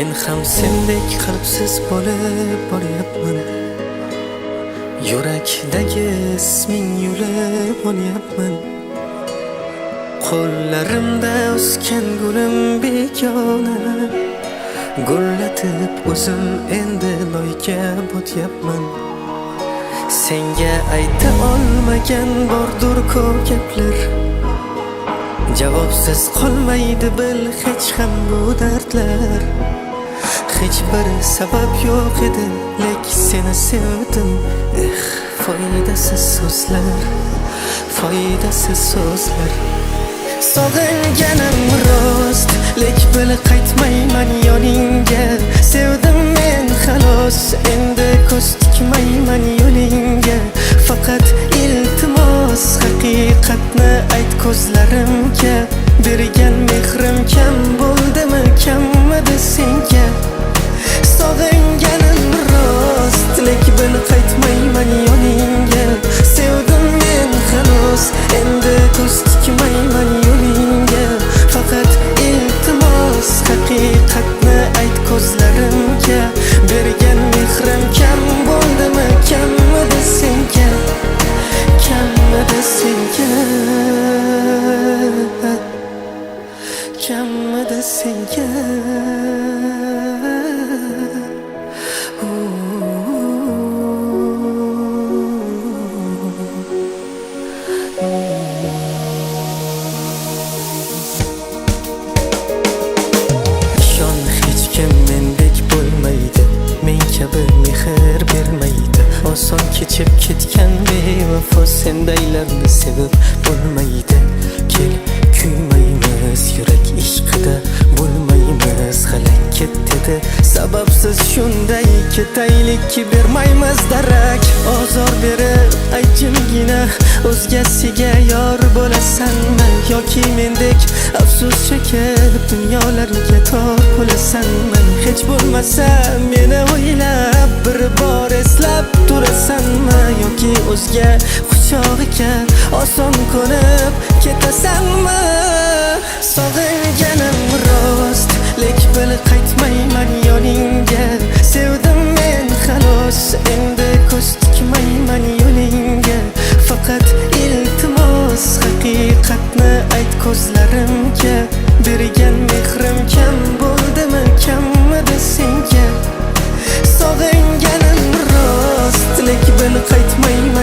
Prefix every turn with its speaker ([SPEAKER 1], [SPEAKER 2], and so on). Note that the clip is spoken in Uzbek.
[SPEAKER 1] Men ham sendek qalbsiz bo'lib boryapman. Yurakdagi isming yulib olyapman. Qo'llarimda o'sgan gulim begona, gullatib o'zim endi loyga botyapman. Senga ayta olmagan bordur ko'p gaplar, javobsiz qolmaydi bil hech ham bu dardlar. Hech bir sabab yo'q edi, lek seni sevdim. Foydasiz so'zlar, foydasiz so'zlar. Sog'inganim rost, lek bil qaytmayman yoningga. Sevdim men xolos, endi ko'z tikmayman yo'lingga. Faqat iltimos haqiqatni ayt ko'zlarimga. Bergan mehrim kam bo'ldimi, kammidi senga? Sog'inganim rost, lek bil qaytmayman yoningga. Sevdim men xolos, endi ko'z tikmayman yo'lingga. Faqat iltimos haqiqatni ayt ko'zlarimga. Bergan mehrim kam bo'ldimi, kammidi senga? Kammidi senga? Kammidi senga? Mehr bermaydi, oson kechib ketgan bevafo sendaylarni sevib bo'lmaydi. Kel kuymaymiz, yurak ishqida bo'lmaymiz halak ketdi. Sababsiz shunday ketaylik ki bermaymiz darak. Ozor berib aytjimgina o'zgasiga yor bo'lasanmi, yoki mendek afsus chekib dunyolarga tor bo'lasanmi? Hech bo'lmasa meni o'ylab bir bor eslab turasanmi, yoki o'zga quchog'iga oson qo'nib ketasanmi? Sog'inganim rost, lek bil qaytmayman yoningga. Sevdim men xolos, endi ko'z tikmayman yo'lingga. Faqat iltimos haqiqatni ayt ko'zlarimga. Bergan mehrim kam bo'ldimi, kammidi senga? Sog'inganim rost, lek bil qaytmayman